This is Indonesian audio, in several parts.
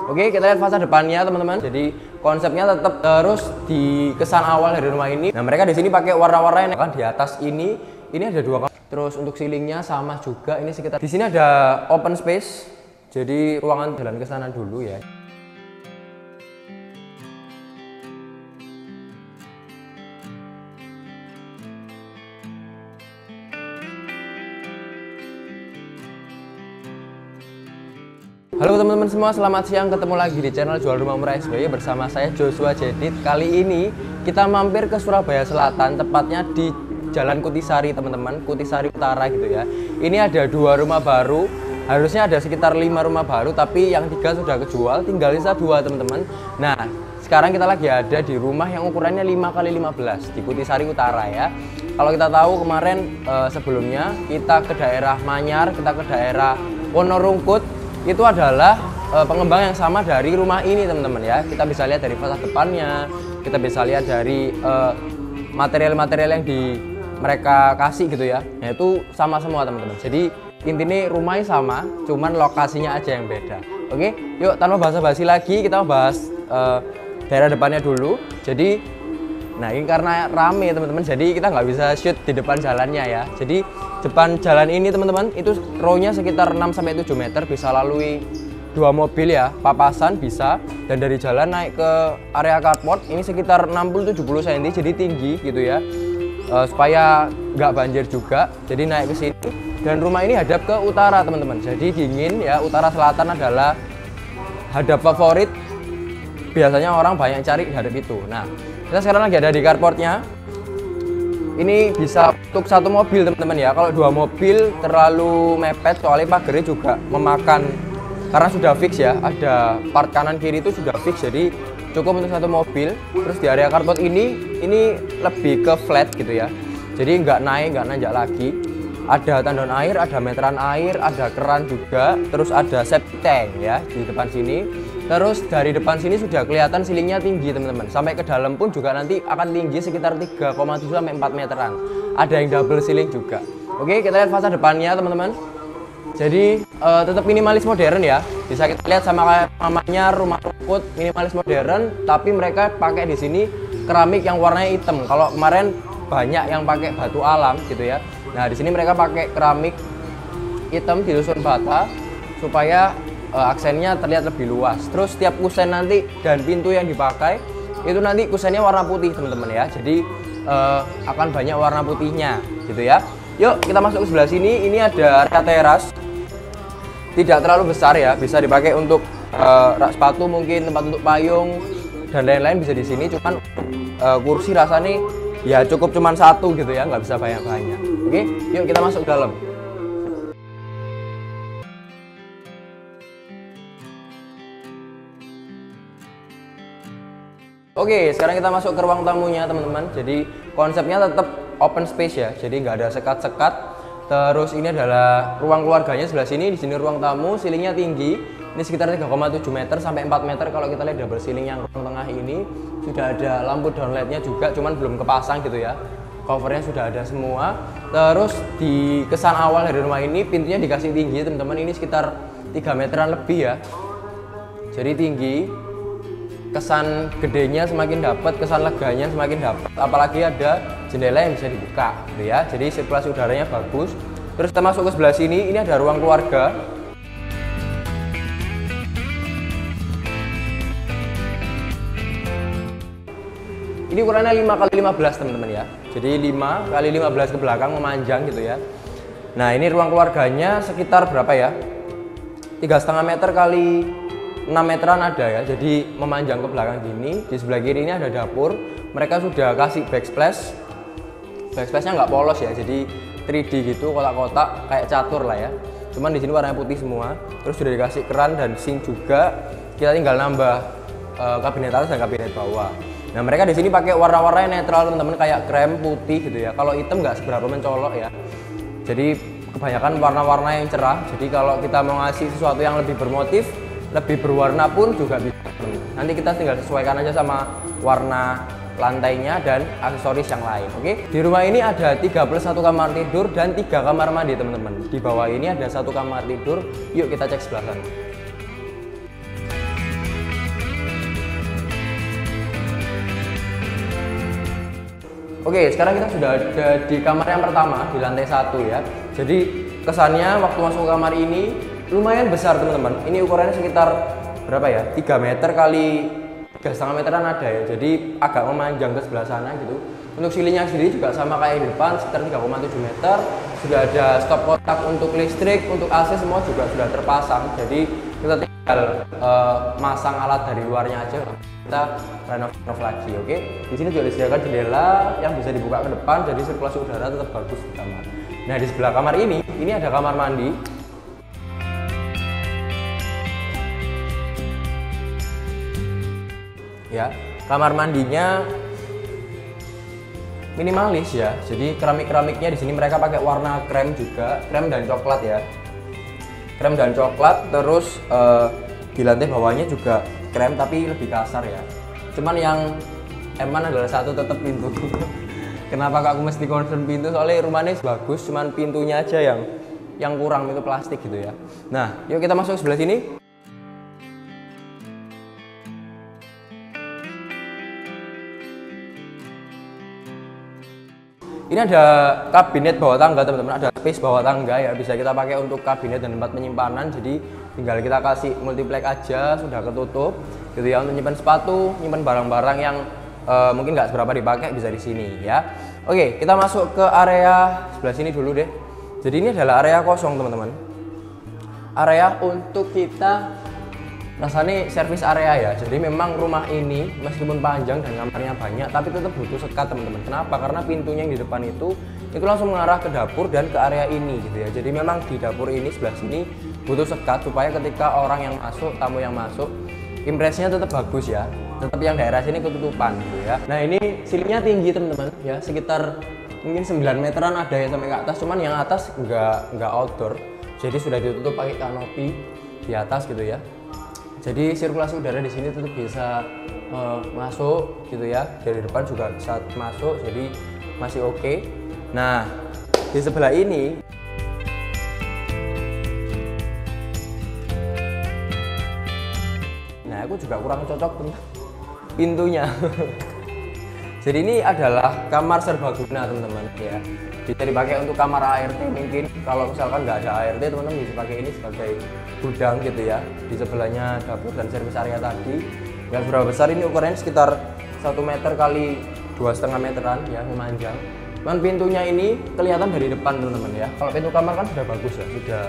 Oke, kita lihat fasad depannya teman-teman. Jadi konsepnya tetap terus di kesan awal dari rumah ini. Nah, mereka di sini pakai warna-warna yang kan di atas ini ada dua. Terus untuk ceilingnya sama juga. Ini sekitar di sini ada open space. Jadi ruangan jalan ke sana dulu ya. Halo teman-teman semua, selamat siang. Ketemu lagi di channel Jual Rumah Murah SBY bersama saya Joshua Jedit. Kali ini kita mampir ke Surabaya Selatan, tepatnya di Jalan Kutisari teman-teman, Kutisari Utara gitu ya. Ini ada 2 rumah baru, harusnya ada sekitar 5 rumah baru, tapi yang 3 sudah kejual, tinggal sisa 2 teman-teman. Nah, sekarang kita lagi ada di rumah yang ukurannya 5x15 di Kutisari Utara ya. Kalau kita tahu kemarin sebelumnya kita ke daerah Manyar, kita ke daerah Wonorungkut, itu adalah pengembang yang sama dari rumah ini teman-teman ya. Kita bisa lihat dari fasad depannya, kita bisa lihat dari material-material yang mereka kasih gitu ya. Nah itu sama semua teman-teman. Jadi intinya rumahnya sama, cuman lokasinya aja yang beda. Oke, yuk tanpa basa-basi lagi kita bahas daerah depannya dulu. Jadi nah ini karena rame teman-teman, jadi kita nggak bisa shoot di depan jalannya ya. Jadi depan jalan ini teman-teman itu row-nya sekitar 6-7 meter, bisa lalui 2 mobil ya, papasan bisa. Dan dari jalan naik ke area carport ini sekitar 60-70 cm, jadi tinggi gitu ya, supaya nggak banjir juga. Jadi naik ke sini, dan rumah ini hadap ke utara teman-teman, jadi dingin ya. Utara selatan adalah hadap favorit, biasanya orang banyak cari hadap itu. Nah kita sekarang lagi ada di carportnya. Ini bisa untuk 1 mobil teman-teman ya. Kalau 2 mobil terlalu mepet, soalnya pagarnya juga memakan, karena sudah fix ya, ada part kanan kiri itu sudah fix, jadi cukup untuk 1 mobil. Terus di area carport ini lebih ke flat gitu ya, jadi nggak naik nggak nanjak lagi. Ada tandon air, ada meteran air, ada keran juga, terus ada septic tank ya di depan sini. Terus dari depan sini sudah kelihatan ceilingnya tinggi teman-teman. Sampai ke dalam pun juga nanti akan tinggi sekitar 3,7 sampai 4 meteran. Ada yang double ceiling juga. Oke, kita lihat fasad depannya teman-teman. Jadi tetap minimalis modern ya. Bisa kita lihat sama kayak namanya rumah rumput, minimalis modern, tapi mereka pakai di sini keramik yang warnanya hitam. Kalau kemarin banyak yang pakai batu alam gitu ya. Nah, di sini mereka pakai keramik hitam disusun bata supaya aksennya terlihat lebih luas. Terus setiap kusen nanti dan pintu yang dipakai itu nanti kusennya warna putih teman-teman ya. Jadi akan banyak warna putihnya gitu ya. Yuk kita masuk ke sebelah sini. Ini ada area teras, tidak terlalu besar ya, bisa dipakai untuk rak sepatu, mungkin tempat untuk payung dan lain-lain bisa di sini. Cuman kursi rasanya ya cukup cuman 1 gitu ya, nggak bisa banyak-banyak. Oke, yuk kita masuk ke dalam. Oke, sekarang kita masuk ke ruang tamunya teman-teman. Jadi konsepnya tetap open space ya, jadi nggak ada sekat-sekat. Terus ini adalah ruang keluarganya sebelah sini. Di sini ruang tamu, ceilingnya tinggi. Ini sekitar 3,7 meter sampai 4 meter. Kalau kita lihat double ceiling yang ruang tengah ini sudah ada lampu downlightnya juga, cuman belum kepasang gitu ya. Covernya sudah ada semua. Terus di kesan awal dari rumah ini pintunya dikasih tinggi teman-teman. Ini sekitar 3 meteran lebih ya. Jadi tinggi. Kesan gedenya semakin dapat, kesan leganya semakin dapat, apalagi ada jendela yang bisa dibuka gitu ya, jadi sirkulasi udaranya bagus. Terus kita masuk ke sebelah sini, ini ada ruang keluarga. Ini ukurannya 5x15 teman-teman ya, jadi 5x15 ke belakang memanjang gitu ya. Nah ini ruang keluarganya sekitar berapa ya, 3,5 meter kali 6 meteran ada ya, jadi memanjang ke belakang gini. Di sebelah kiri ini ada dapur, mereka sudah kasih backsplash. Backsplashnya nggak polos ya, jadi 3D gitu, kotak-kotak kayak catur lah ya. Cuman di sini warnanya putih semua. Terus sudah dikasih keran dan sink juga. Kita tinggal nambah kabinet atas dan kabinet bawah. Nah mereka di sini pakai warna-warna yang netral teman-teman, kayak krem, putih gitu ya. Kalau hitam nggak seberapa mencolok ya. Jadi kebanyakan warna-warna yang cerah. Jadi kalau kita mau ngasih sesuatu yang lebih bermotif, lebih berwarna pun juga bisa. Nanti kita tinggal sesuaikan aja sama warna lantainya dan aksesoris yang lain. Oke. Di rumah ini ada 3+1 kamar tidur dan 3 kamar mandi teman-teman. Di bawah ini ada 1 kamar tidur. Yuk kita cek sebelah sana. Oke, sekarang kita sudah ada di kamar yang pertama di lantai 1 ya. Jadi kesannya waktu masuk ke kamar ini lumayan besar teman-teman. Ini ukurannya sekitar berapa ya? 3 meter kali 3,5 meteran ada ya. Jadi agak memanjang ke sebelah sana gitu. Untuk silingnya sendiri juga sama kayak di depan, sekitar 3,7 meter. Sudah ada stop kontak untuk listrik, untuk AC semua juga sudah terpasang. Jadi kita tinggal masang alat dari luarnya aja. Kita renov lagi, oke? Di sini juga disediakan jendela yang bisa dibuka ke depan, jadi sirkulasi udara tetap bagus di kamar. Nah, di sebelah kamar ini ada kamar mandi. Ya, kamar mandinya minimalis ya. Jadi keramiknya di sini mereka pakai warna krem juga, krem dan coklat ya. Krem dan coklat, terus di lantai bawahnya juga krem tapi lebih kasar ya. Cuman yang eman adalah satu tetap pintu. Kenapa aku mesti concern pintu? Soalnya rumahnya bagus, cuman pintunya aja yang kurang, itu plastik gitu ya. Nah, yuk kita masuk sebelah sini. Ini ada kabinet bawah tangga teman-teman, ada space bawah tangga ya, bisa kita pakai untuk kabinet dan tempat penyimpanan. Jadi tinggal kita kasih multiplex aja, sudah ketutup gitu ya, untuk nyimpan sepatu, nyimpan barang-barang yang mungkin nggak seberapa dipakai bisa di sini ya. Oke, kita masuk ke area sebelah sini dulu deh. Jadi ini adalah area kosong teman-teman, area untuk kita rasanya servis area ya. Jadi memang rumah ini meskipun panjang dan kamarnya banyak, tapi tetap butuh sekat teman-teman. Kenapa? Karena pintunya yang di depan itu langsung mengarah ke dapur dan ke area ini gitu ya. Jadi memang di dapur ini sebelah sini butuh sekat supaya ketika orang yang masuk, tamu yang masuk, impresinya tetap bagus ya. Tetap yang daerah sini ketutupan gitu ya. Nah, ini silingnya tinggi teman-teman ya, sekitar mungkin 9 meteran ada ya sampai ke atas. Cuman yang atas nggak outdoor, jadi sudah ditutup pakai kanopi di atas gitu ya. Jadi sirkulasi udara di sini tetap bisa masuk gitu ya. Dari depan juga bisa masuk, jadi masih oke. Nah, di sebelah ini aku juga kurang cocok tentang pintunya. Jadi ini adalah kamar serbaguna teman-teman ya. Bisa dipakai untuk kamar ART mungkin. Kalau misalkan nggak ada ART, teman-teman bisa pakai ini sebagai gudang gitu ya. Di sebelahnya dapur dan servis area tadi. Yang berapa besar ini ukurannya sekitar 1 meter kali 2,5 meteran ya, memanjang. Cuman pintunya ini kelihatan dari depan teman-teman ya. Kalau pintu kamar kan sudah bagus ya, sudah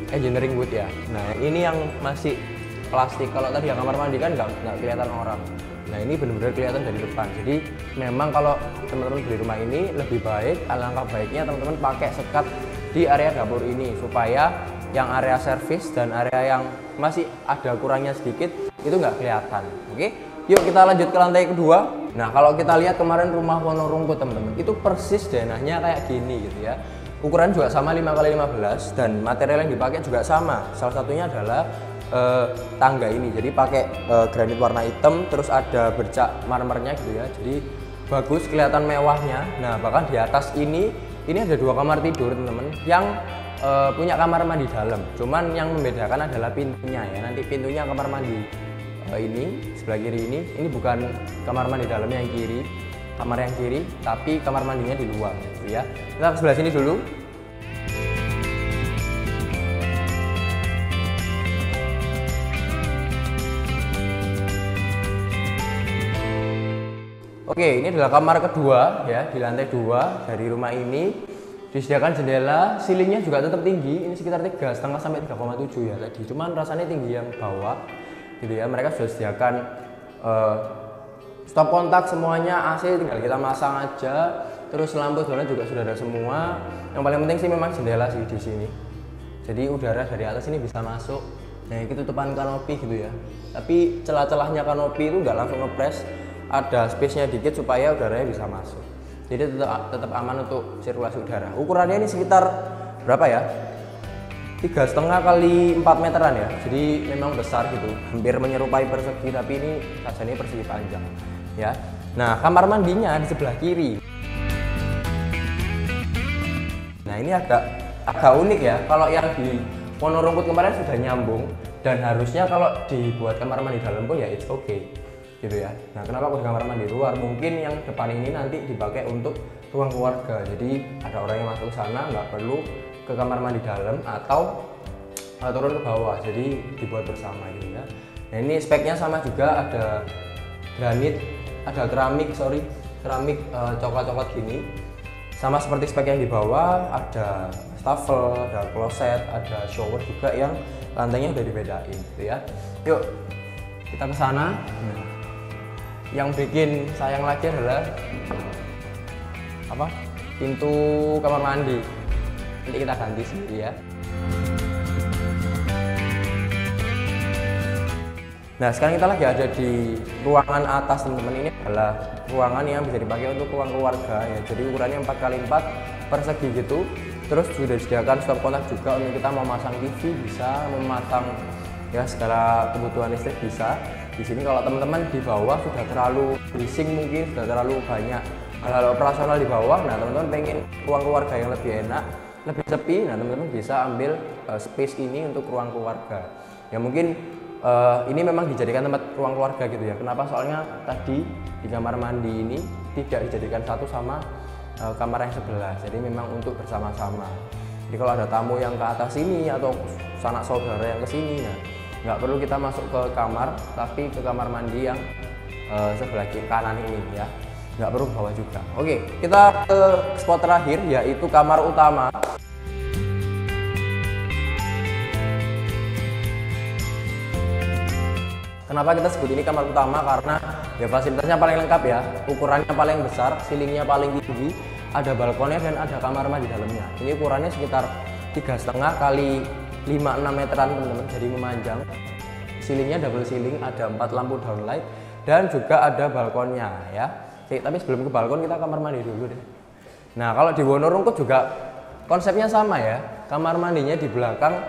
engineering wood ya. Nah, ini yang masih plastik. Kalau tadi yang kamar mandi kan nggak kelihatan orang. Nah, ini benar-benar kelihatan dari depan. Jadi memang kalau teman-teman beli rumah ini lebih baik, alangkah baiknya teman-teman pakai sekat di area dapur ini supaya yang area servis dan area yang masih ada kurangnya sedikit itu nggak kelihatan. Oke, yuk kita lanjut ke lantai kedua. Nah, kalau kita lihat kemarin rumah Wonorumput teman-teman, itu persis denahnya kayak gini gitu ya. Ukuran juga sama 5x15 dan material yang dipakai juga sama. Salah satunya adalah tangga ini, jadi pakai granit warna hitam, terus ada bercak marmernya gitu ya, jadi bagus, kelihatan mewahnya. Nah, bahkan di atas ini ada 2 kamar tidur teman-teman yang punya kamar mandi dalam, cuman yang membedakan adalah pintunya ya. Nanti pintunya kamar mandi ini sebelah kiri ini bukan kamar mandi dalamnya yang kiri, kamar yang kiri, tapi kamar mandinya di luar gitu ya. Kita ke sebelah sini dulu. Oke, ini adalah kamar kedua ya, di lantai 2 dari rumah ini. Disediakan jendela, silingnya juga tetap tinggi, ini sekitar 3,5 sampai 3,7 ya tadi. Cuman rasanya tinggi yang bawah gitu ya. Mereka sudah sediakan stop kontak semuanya, AC tinggal kita masang aja. Terus lampu sebenarnya juga sudah ada semua. Yang paling penting sih memang jendela sih di sini. Jadi udara dari atas ini bisa masuk. Nah, itu tutupan kanopi gitu ya. Tapi celah-celahnya kanopi itu nggak langsung ngepres. Ada space-nya dikit supaya udaranya bisa masuk. Jadi tetap aman untuk sirkulasi udara. Ukurannya ini sekitar berapa ya? 3,5 kali 4 meteran ya. Jadi memang besar gitu. Hampir menyerupai persegi, tapi ini sajanya persegi panjang ya. Nah, kamar mandinya di sebelah kiri. Nah, ini agak unik ya. Kalau yang di Wonorumput kemarin sudah nyambung dan harusnya kalau dibuat kamar mandi dalam pun ya it's okay. gitu ya. Nah, kenapa aku di kamar mandi luar? Mungkin yang depan ini nanti dipakai untuk ruang keluarga. Jadi ada orang yang masuk ke sana nggak perlu ke kamar mandi dalam atau turun ke bawah. Jadi dibuat bersama gitu ya. Nah, ini speknya sama juga, ada granit, ada keramik coklat-coklat gini. Sama seperti spek yang di bawah, ada stafel, ada kloset, ada shower juga yang lantainya udah dibedain gitu ya. Yuk kita ke sana. Yang bikin sayang lagi adalah pintu kamar mandi. Nanti kita ganti sendiri ya. Nah, sekarang kita lagi ada di ruangan atas teman-teman. Ini adalah ruangan yang bisa dipakai untuk ruang keluarga ya. Jadi ukurannya 4x4 persegi gitu. Terus sudah disediakan stop kontak juga untuk kita mau masang TV bisa, memasang ya segala kebutuhan listrik bisa. Di sini kalau teman-teman di bawah sudah terlalu bising, mungkin sudah terlalu banyak hal-hal operasional di bawah. Nah, teman-teman pengen ruang keluarga yang lebih enak, lebih sepi. Nah, teman-teman bisa ambil space ini untuk ruang keluarga. Ya mungkin ini memang dijadikan tempat ruang keluarga gitu ya. Kenapa? Soalnya tadi di kamar mandi ini tidak dijadikan satu sama kamar yang sebelah. Jadi memang untuk bersama-sama. Jadi kalau ada tamu yang ke atas ini atau sanak saudara yang ke sini, nah nggak perlu kita masuk ke kamar, tapi ke kamar mandi yang sebelah kiri kanan ini ya. Nggak perlu ke bawah juga. Oke, kita ke spot terakhir yaitu kamar utama. Kenapa kita sebut ini kamar utama? Karena ya fasilitasnya paling lengkap ya, ukurannya paling besar, ceilingnya paling tinggi, ada balkonnya dan ada kamar mandi dalamnya. Ini ukurannya sekitar 3,5 kali 5-6 meteran teman-teman, jadi memanjang. Ceilingnya double ceiling, ada 4 lampu downlight dan juga ada balkonnya ya. Oke, tapi sebelum ke balkon kita kamar mandi dulu deh. Nah, kalau di Wonorungkut juga konsepnya sama ya, kamar mandinya di belakang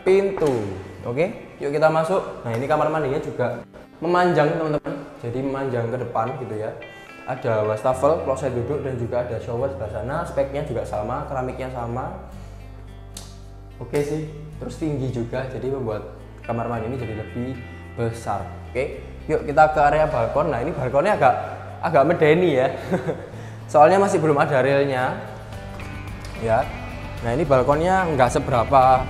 pintu. Oke, yuk kita masuk. Nah, ini kamar mandinya juga memanjang teman-teman, jadi memanjang ke depan gitu ya. Ada wastafel, kloset duduk dan juga ada shower sebelah sana. Speknya juga sama, keramiknya sama. Oke sih, terus tinggi juga, jadi membuat kamar mandi ini jadi lebih besar. Oke, yuk kita ke area balkon. Nah, ini balkonnya agak medeni ya. Soalnya masih belum ada railnya ya. Nah, ini balkonnya nggak seberapa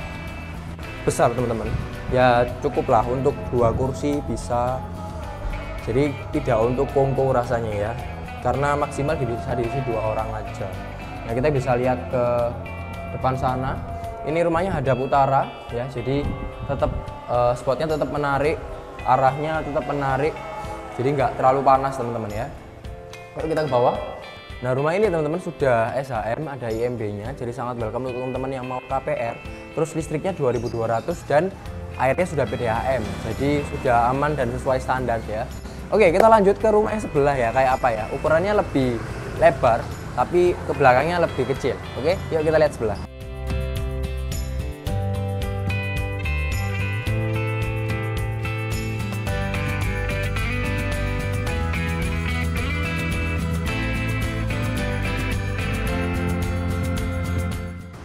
besar teman-teman ya, cukup lah untuk 2 kursi bisa, jadi tidak untuk kongko rasanya ya, karena maksimal bisa diisi 2 orang aja. Nah, kita bisa lihat ke depan sana, ini rumahnya hadap utara ya, jadi tetap spotnya tetap menarik, arahnya tetap menarik, jadi nggak terlalu panas teman-teman ya. Kalau kita ke bawah, nah rumah ini teman-teman sudah SHM, ada IMB-nya, jadi sangat welcome untuk teman-teman yang mau KPR. Terus listriknya 2200 dan airnya sudah PDAM, jadi sudah aman dan sesuai standar ya. Oke, kita lanjut ke rumah yang sebelah ya, kayak apa ya, ukurannya lebih lebar tapi ke belakangnya lebih kecil. Oke, yuk kita lihat sebelah.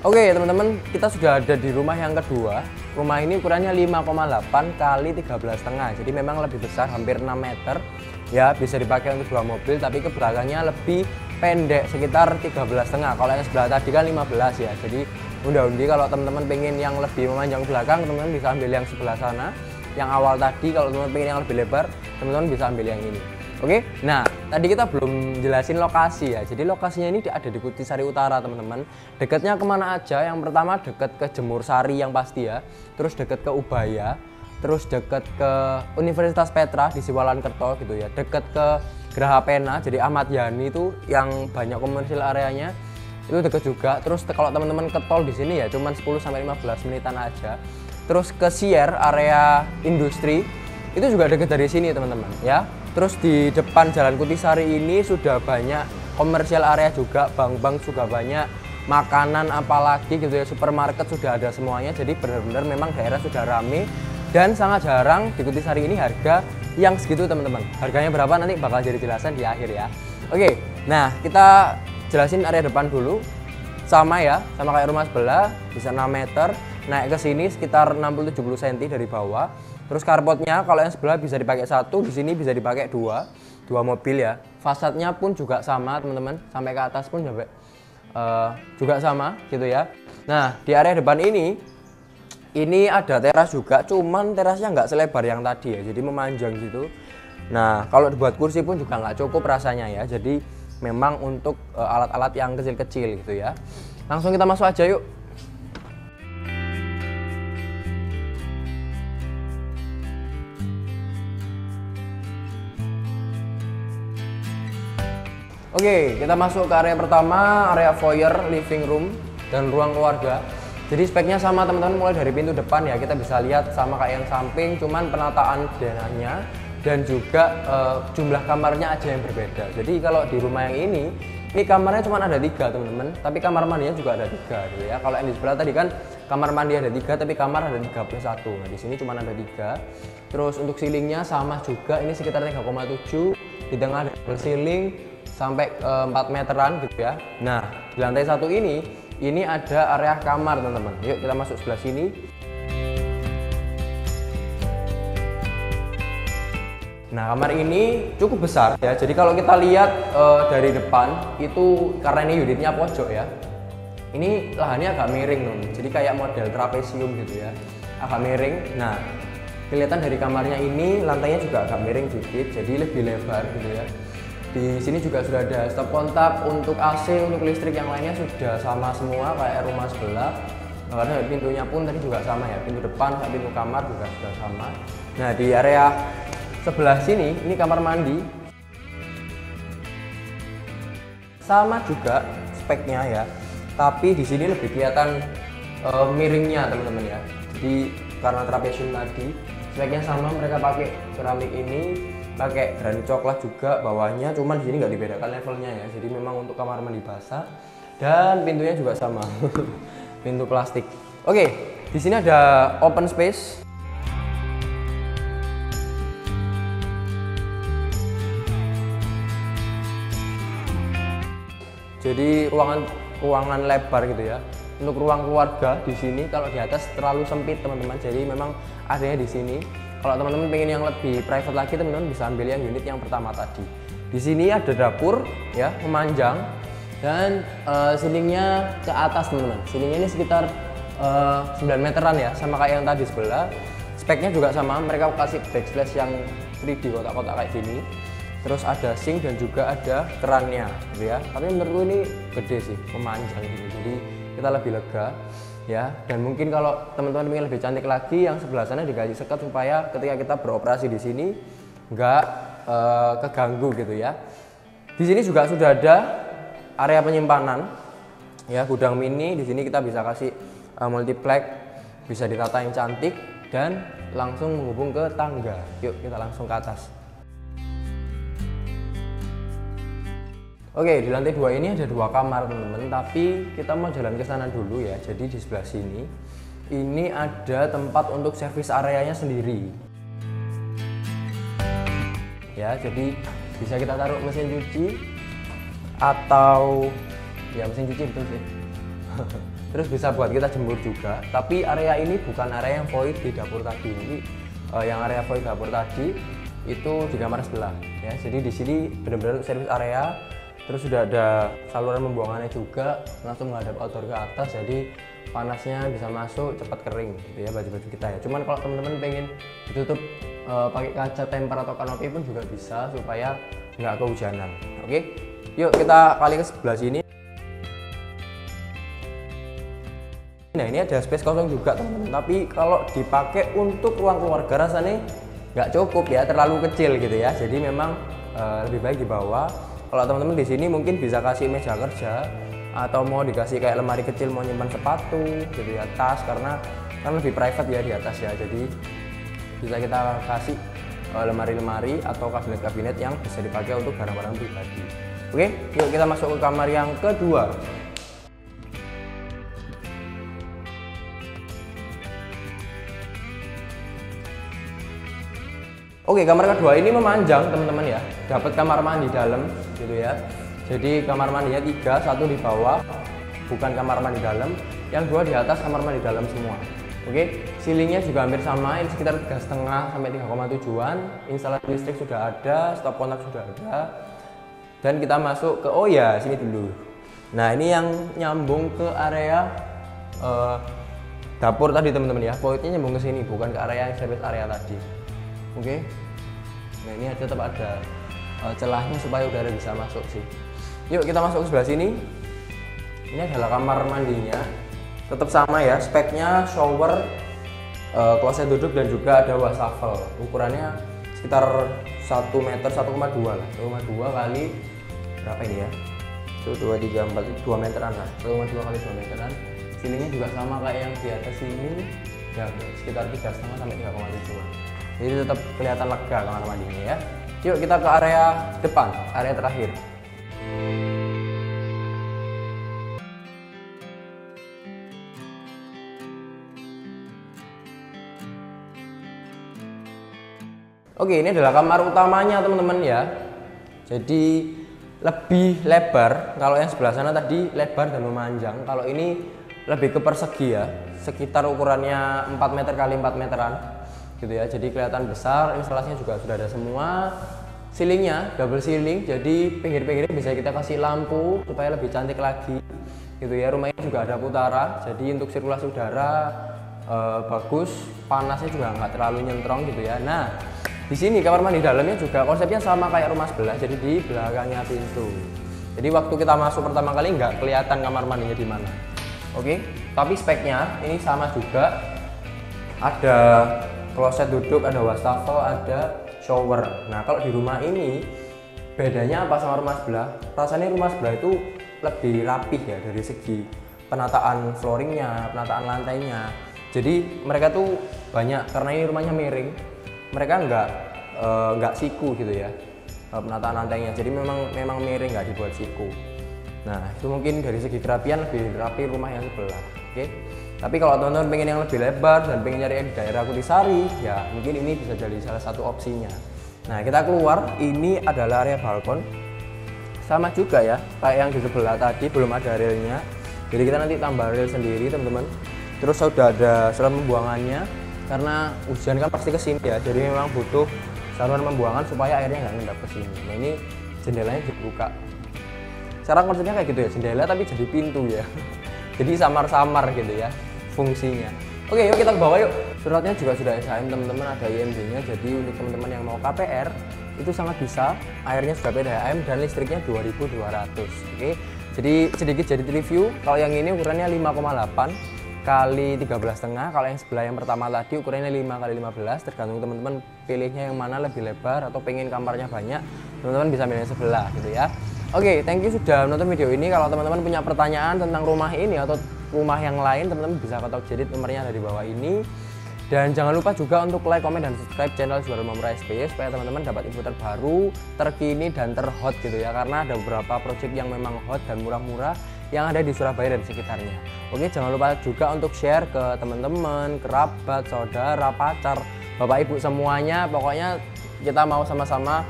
Oke teman-teman, kita sudah ada di rumah yang kedua. Rumah ini ukurannya 5,8 kali 13,5, jadi memang lebih besar, hampir 6 meter ya, bisa dipakai untuk 2 mobil, tapi ke belakangnya lebih pendek sekitar 13,5. Kalau yang sebelah tadi kan 15 ya, jadi undi kalau teman-teman pengen yang lebih memanjang belakang, teman-teman bisa ambil yang sebelah sana yang awal tadi. Kalau teman-teman pengen yang lebih lebar, teman-teman bisa ambil yang ini. Oke, nah tadi kita belum jelasin lokasi ya. Jadi lokasinya ini ada di Kutisari Utara teman-teman. Dekatnya kemana aja? Yang pertama dekat ke Jemur Sari yang pasti ya. Terus dekat ke Ubaya. Terus dekat ke Universitas Petra di Siwalan Kerto gitu ya. Dekat ke Geraha Pena. Jadi Ahmad Yani itu yang banyak komersil areanya. Itu dekat juga. Terus kalau teman-teman ke tol di sini ya cuman 10-15 menitan aja. Terus ke Sier area industri itu juga dekat dari sini teman-teman ya. Terus di depan Jalan Kutisari ini sudah banyak komersial area juga, bank-bank juga banyak, makanan apalagi gitu ya, supermarket sudah ada semuanya. Jadi benar-benar memang daerah sudah rame dan sangat jarang di Kutisari ini harga yang segitu teman-teman. Harganya berapa nanti bakal jadi jelasan di akhir ya. Oke, nah kita jelasin area depan dulu. Sama ya, sama kayak rumah sebelah, bisa 6 meter. Naik ke sini sekitar 60-70 cm dari bawah. Terus carportnya kalau yang sebelah bisa dipakai satu, di sini bisa dipakai dua mobil ya. Fasadnya pun juga sama teman-teman, sampai ke atas pun juga sama gitu ya. Nah di area depan ini ada teras juga, cuman terasnya nggak selebar yang tadi ya, jadi memanjang gitu. Nah kalau dibuat kursi pun juga nggak cukup rasanya ya, jadi memang untuk alat-alat yang kecil-kecil gitu ya. Langsung kita masuk aja yuk. Oke, kita masuk ke area pertama, area foyer, living room, dan ruang keluarga. Jadi speknya sama teman-teman, mulai dari pintu depan ya, kita bisa lihat sama kayak yang samping, cuman penataan denahnya dan juga jumlah kamarnya aja yang berbeda. Jadi kalau di rumah yang ini kamarnya cuma ada 3 teman-teman, tapi kamar mandinya juga ada 3 gitu ya. Kalau yang di sebelah tadi kan kamar mandi ada 3, tapi kamar ada 31. Nah di sini cuma ada 3. Terus untuk ceilingnya sama juga, ini sekitar 3,7. Di tengah ada double ceiling sampai 4 meteran gitu ya. Nah di lantai 1 ini ada area kamar teman-teman. Yuk kita masuk sebelah sini. Nah kamar ini cukup besar ya. Jadi kalau kita lihat dari depan itu, karena ini unitnya pojok ya, ini lahannya agak miring teman. Jadi kayak model trapesium gitu ya, agak miring. Nah kelihatan dari kamarnya ini lantainya juga agak miring dikit, jadi lebih lebar gitu ya. Di sini juga sudah ada stop kontak untuk AC, untuk listrik yang lainnya sudah sama semua kayak rumah sebelah. Nah, karena pintunya pun tadi juga sama ya, pintu depan sampai pintu kamar juga sudah sama. Nah di area sebelah sini ini kamar mandi, sama juga speknya ya, tapi di sini lebih kelihatan miringnya teman-teman ya. Jadi karena trapesium tadi speknya sama, mereka pakai keramik ini, pakai granit coklat juga bawahnya, cuman di sini nggak dibedakan levelnya ya. Jadi memang untuk kamar mandi basah, dan pintunya juga sama pintu plastik. Oke, di sini ada open space. Jadi ruangan lebar gitu ya. Untuk ruang keluarga di sini, kalau di atas terlalu sempit teman-teman, jadi memang adanya di sini. Kalau teman-teman pengen yang lebih private lagi, teman-teman bisa ambil yang unit yang pertama tadi. Di sini ada dapur ya, memanjang, dan ceilingnya ke atas teman-teman. Ceilingnya ini sekitar 9 meteran ya, sama kayak yang tadi sebelah. Speknya juga sama, mereka kasih backsplash yang 3D kotak-kotak kayak gini. Terus ada sink dan juga ada kerannya gitu ya. Tapi menurutku ini gede sih, memanjang gitu. Jadi kita lebih lega ya. Dan mungkin kalau teman-teman ingin lebih cantik lagi, yang sebelah sana dikasih sekat supaya ketika kita beroperasi di sini nggak keganggu gitu ya. Di sini juga sudah ada area penyimpanan ya, gudang mini. Di sini kita bisa kasih multiplex, bisa ditata yang cantik dan langsung menghubung ke tangga. Yuk kita langsung ke atas. Oke, di lantai 2 ini ada 2 kamar teman-teman, tapi kita mau jalan ke sana dulu ya. Jadi di sebelah sini ini ada tempat untuk service areanya sendiri ya. Jadi bisa kita taruh mesin cuci atau ya mesin cuci betul sih. Terus bisa buat kita jemur juga. Tapi area ini bukan area yang void di dapur tadi. Ini yang area void dapur tadi itu di kamar sebelah ya. Jadi di sini benar-benar service area. Terus sudah ada saluran pembuangannya juga, langsung menghadap outdoor ke atas, jadi panasnya bisa masuk, cepat kering gitu ya baju-baju kita ya. Cuman kalau teman-teman pengen ditutup pakai kaca temper atau kanopi pun juga bisa, supaya nggak kehujanan. Oke, yuk kita kali ke sebelah sini. Nah ini ada space kosong juga teman-teman, tapi kalau dipakai untuk ruang keluarga rasanya nggak cukup ya, terlalu kecil gitu ya. Jadi memang lebih baik di bawah. Kalau teman-teman di sini mungkin bisa kasih meja kerja, atau mau dikasih kayak lemari kecil mau nyimpan sepatu gitu ya, tas, karena kan lebih private ya di atas ya. Jadi bisa kita kasih lemari-lemari atau kabinet-kabinet yang bisa dipakai untuk barang-barang pribadi. Oke, yuk kita masuk ke kamar yang kedua. Oke, kamar kedua ini memanjang teman-teman ya, dapat kamar mandi dalam gitu ya. Jadi kamar mandinya 3, 1 di bawah bukan kamar mandi dalam, yang 2 di atas kamar mandi dalam semua. Oke, ceilingnya juga hampir sama, ini sekitar 3,5 sampai 3,7an. Instalasi listrik sudah ada, stop kontak sudah ada. Dan kita masuk ke, oh ya, sini dulu. Nah, ini yang nyambung ke area dapur tadi teman-teman ya. Pointnya nyambung ke sini, bukan ke area service area tadi. Oke. Nah, ini tetap ada celahnya supaya udara bisa masuk sih. Yuk kita masuk ke sebelah sini. Ini adalah kamar mandinya. Tetap sama ya, speknya shower, kloset duduk dan juga ada wastafel. Ukurannya sekitar 1 meter 1,2 lah, 1,2 kali berapa ini ya? 1, 2, 3, 4, 2 meteran lah, 1,2 kali 2 meteran. Ceilingnya juga sama kayak yang di atas ini, ya sekitar 3,5 sampai 3,7. Jadi tetap kelihatan lega kamar mandinya ya. Yuk kita ke area depan, area terakhir. Oke, ini adalah kamar utamanya teman-teman ya. Jadi lebih lebar. Kalau yang sebelah sana tadi lebar dan memanjang. Kalau ini lebih ke persegi ya. Sekitar ukurannya 4 meter kali 4 meteran gitu ya. Jadi kelihatan besar. Instalasinya juga sudah ada semua. Ceilingnya double ceiling. Jadi pinggir-pinggirnya bisa kita kasih lampu supaya lebih cantik lagi gitu ya. Rumahnya juga ada putara. Jadi untuk sirkulasi udara bagus. Panasnya juga nggak terlalu nyentrong gitu ya. Nah, di sini kamar mandi dalamnya juga konsepnya sama kayak rumah sebelah, jadi di belakangnya pintu. Jadi waktu kita masuk pertama kali nggak kelihatan kamar mandinya di mana. Oke, tapi speknya ini sama juga. Ada kloset duduk, ada wastafel, ada shower. Nah kalau di rumah ini bedanya apa sama rumah sebelah? Rasanya rumah sebelah itu lebih rapih ya dari segi penataan flooringnya, penataan lantainya. Jadi mereka tuh banyak karena ini rumahnya miring. Mereka nggak siku gitu ya penataan lantainya, jadi memang miring, nggak dibuat siku. Nah itu mungkin dari segi kerapian lebih rapi rumah yang sebelah. Oke, tapi kalau teman-teman pengen yang lebih lebar dan pengen nyari yang di daerah Kutisari ya mungkin ini bisa jadi salah satu opsinya. Nah kita keluar, ini adalah area balkon, sama juga ya kayak yang di sebelah tadi, belum ada railnya, jadi kita nanti tambah rail sendiri teman-teman. Terus sudah ada saluran pembuangannya karena hujan kan pasti kesini ya, jadi memang butuh saluran pembuangan supaya airnya nggak ngendap ke sini. Nah ini jendelanya dibuka. Sekarang konsepnya kayak gitu ya, jendela tapi jadi pintu ya. Jadi samar-samar gitu ya fungsinya. Oke, yuk kita ke bawah yuk. Suratnya juga sudah SHM teman-teman, ada IMB-nya. Jadi untuk teman-teman yang mau KPR itu sangat bisa. Airnya sudah PDAM dan listriknya 2.200. Oke. Jadi sedikit jadi review. Kalau yang ini ukurannya 5,8 kali 13,5. Kalau yang sebelah yang pertama tadi ukurannya 5 kali 15, tergantung teman-teman pilihnya yang mana lebih lebar atau pengen kamarnya banyak, teman-teman bisa milih yang sebelah gitu ya. Oke, thank you sudah menonton video ini. Kalau teman-teman punya pertanyaan tentang rumah ini atau rumah yang lain, teman-teman bisa kontak Jedit, nomornya ada di bawah ini. Dan jangan lupa juga untuk like, komen, dan subscribe channel Juara Rumah Murah SBY supaya teman-teman dapat info terbaru, terkini, dan terhot gitu ya. Karena ada beberapa project yang memang hot dan murah-murah yang ada di Surabaya dan sekitarnya. Oke, jangan lupa juga untuk share ke teman-teman, kerabat, saudara, pacar, bapak ibu semuanya. Pokoknya kita mau sama-sama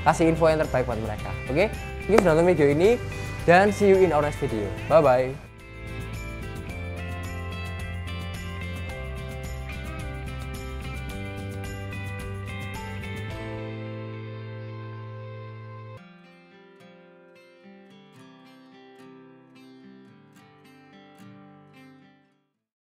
kasih info yang terbaik buat mereka. Oke, sudah nonton video ini dan see you in our next video. Bye bye.